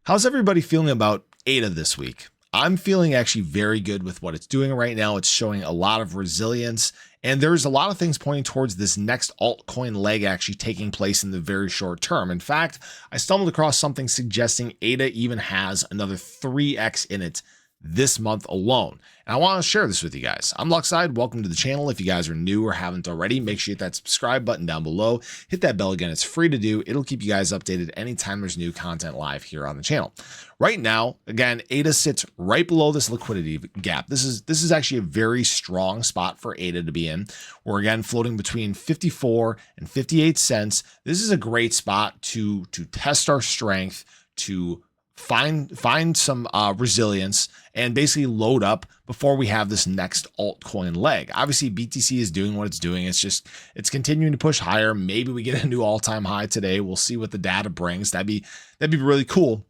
How's everybody feeling about ADA this week? I'm feeling actually very good with what it's doing right now. It's showing a lot of resilience, and there's a lot of things pointing towards this next altcoin leg actually taking place in the very short term. In fact, I stumbled across something suggesting ADA even has another 3x in it this month alone. And I want to share this with you guys. I'm Luckside. Welcome to the channel. If you guys are new or haven't already, make sure you hit that subscribe button down below. Hit that bell again. It's free to do. It'll keep you guys updated anytime there's new content live here on the channel. Right now, again, ADA sits right below this liquidity gap. This is actually a very strong spot for ADA to be in. We're again floating between 54 and 58 cents. This is a great spot to test our strength, to find some resilience and basically load up before we have this next altcoin leg. Obviously, BTC is doing what it's doing. It's continuing to push higher. Maybe we get a new all-time high today. We'll see what the data brings. That'd be really cool.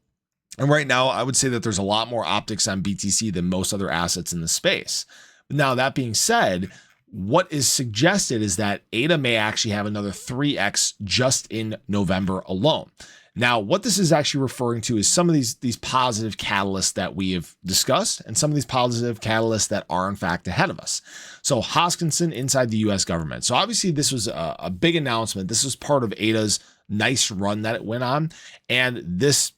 And right now, I would say that there's a lot more optics on BTC than most other assets in the space. Now, that being said, what is suggested is that ADA may actually have another 3x just in November alone. Now, what this is actually referring to is some of these positive catalysts that we have discussed and some of these positive catalysts that are in fact ahead of us. So hoskinson inside the US government. So obviously this was a big announcement. This was part of ADA's nice run that it went on. And this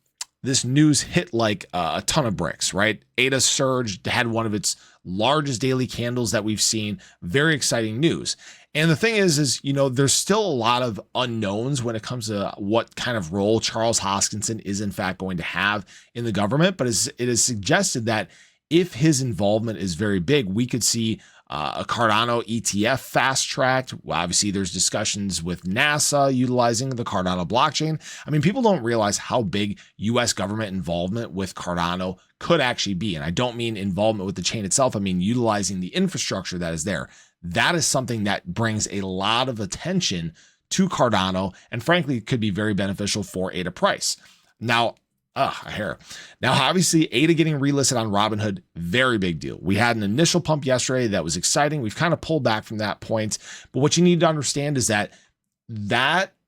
news hit like a ton of bricks, right? ADA surged, had one of its largest daily candles that we've seen. Very exciting news. And the thing is, you know, there's still a lot of unknowns when it comes to what kind of role Charles Hoskinson is in fact going to have in the government. But it is suggested that if his involvement is very big, we could see a Cardano ETF fast tracked. Well, obviously, there's discussions with NASA utilizing the Cardano blockchain. I mean, people don't realize how big US government involvement with Cardano could actually be. And I don't mean involvement with the chain itself. I mean, utilizing the infrastructure that is there. That is something that brings a lot of attention to Cardano and frankly could be very beneficial for ADA price. Now, obviously ADA getting relisted on Robinhood, very big deal. We had an initial pump yesterday that was exciting. We've kind of pulled back from that point, but what you need to understand is that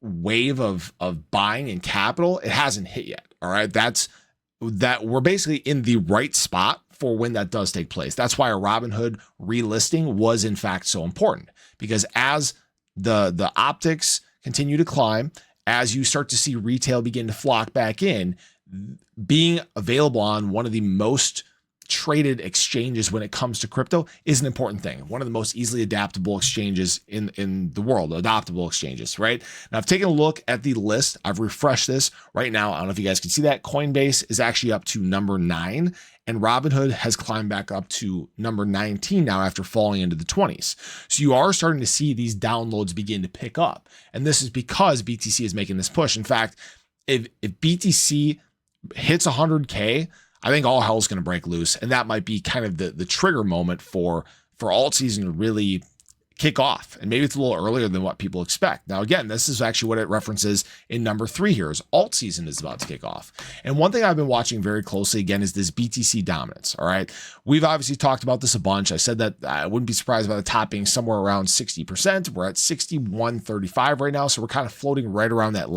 wave of buying and capital, it hasn't hit yet. All right. That we're basically in the right spot for when that does take place. That's why a Robinhood relisting was in fact so important, because as the optics continue to climb, as you start to see retail begin to flock back in, being available on one of the most traded exchanges when it comes to crypto is an important thing. One of the most easily adaptable exchanges in the world, adoptable exchanges, right? Now I've taken a look at the list. I've refreshed this right now. I don't know if you guys can see that. Coinbase is actually up to number 9 and Robinhood has climbed back up to number 19 now after falling into the 20s. So you are starting to see these downloads begin to pick up. And this is because BTC is making this push. In fact, if BTC hits 100K, I think all hell is going to break loose. And that might be kind of the trigger moment for Altseason to really kick off. And maybe it's a little earlier than what people expect. Now, again, this is actually what it references in number 3 here is Altseason is about to kick off. And one thing I've been watching very closely, again, is this BTC dominance. All right. We've obviously talked about this a bunch. I said that I wouldn't be surprised by the top being somewhere around 60%. We're at 61.35 right now. So we're kind of floating right around that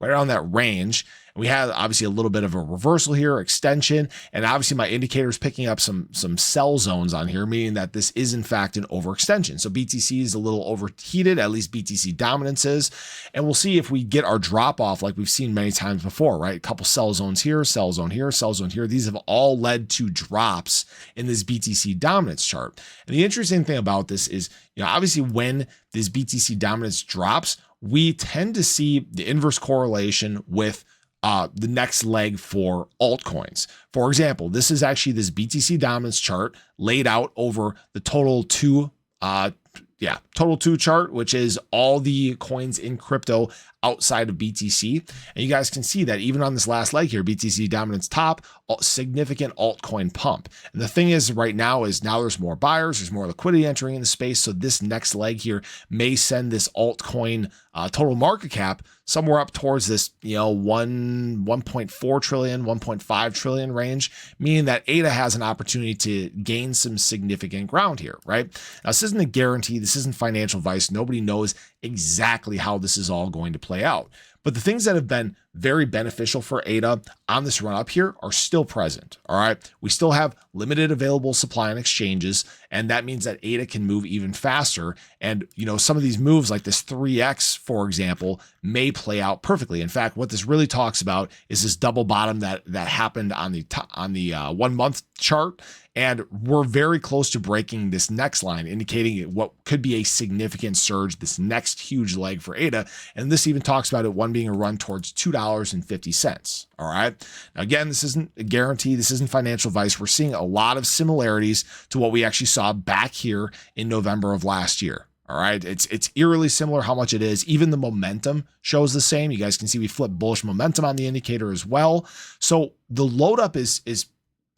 right around that range. We had obviously a little bit of a reversal here, extension, and obviously my indicator is picking up some sell zones on here, meaning that this is in fact an overextension. So BTC is a little overheated, at least BTC dominance is, and we'll see if we get our drop off like we've seen many times before, right? A couple sell zones here, sell zone here, sell zone here. These have all led to drops in this BTC dominance chart. And the interesting thing about this is, you know, obviously when this BTC dominance drops, we tend to see the inverse correlation with the next leg for altcoins. For example, this is actually this BTC dominance chart laid out over the total two chart, which is all the coins in crypto outside of BTC. And you guys can see that even on this last leg here, BTC dominance top, significant altcoin pump. And the thing is right now there's more buyers, there's more liquidity entering in the space. So this next leg here may send this altcoin total market cap somewhere up towards this, 1.4 trillion, 1.5 trillion range, meaning that ADA has an opportunity to gain some significant ground here, right? Now, this isn't a guarantee. This isn't financial advice. Nobody knows exactly how this is all going to play out. But the things that have been very beneficial for ADA on this run up here are still present. All right. We still have limited available supply on exchanges, and that means that ADA can move even faster. And, some of these moves like this 3x, for example, may play out perfectly. In fact, what this really talks about is this double bottom that happened on the 1 month chart. And we're very close to breaking this next line, indicating what could be a significant surge, this next huge leg for ADA. And this even talks about it, one being a run towards $2.50. All right. Now, again, this isn't a guarantee. This isn't financial advice. We're seeing a lot of similarities to what we actually saw back here in November of last year. All right. It's eerily similar how much it is. Even the momentum shows the same. You guys can see we flip bullish momentum on the indicator as well. So the load up is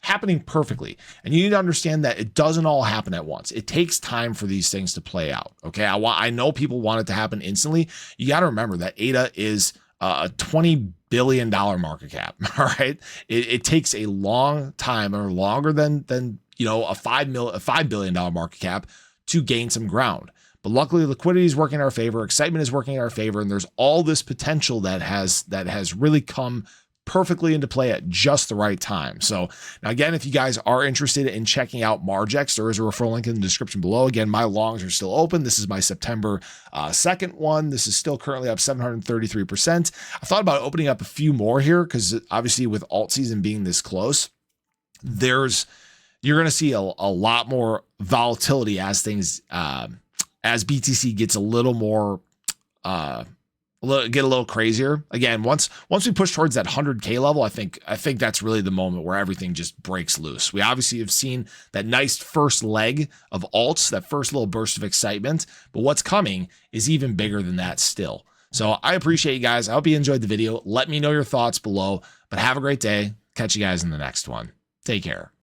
happening perfectly. And you need to understand that it doesn't all happen at once. It takes time for these things to play out. Okay. I know people want it to happen instantly. You got to remember that ADA is a $20 billion market cap. All right. It takes a long time, or longer than a $5 billion market cap to gain some ground. But luckily, liquidity is working in our favor. Excitement is working in our favor. And there's all this potential that has really come perfectly into play at just the right time. So now, again, if you guys are interested in checking out Margex, there is a referral link in the description below. Again, my longs are still open. This is my September 2nd one. This is still currently up 733%. I thought about opening up a few more here because obviously with alt season being this close, you're going to see a lot more volatility as things, as BTC gets a little more, get a little crazier. Again, once we push towards that 100K level, I think that's really the moment where everything just breaks loose. We obviously have seen that nice first leg of alts, that first little burst of excitement, but what's coming is even bigger than that still. So I appreciate you guys. I hope you enjoyed the video. Let me know your thoughts below, but have a great day. Catch you guys in the next one. Take care.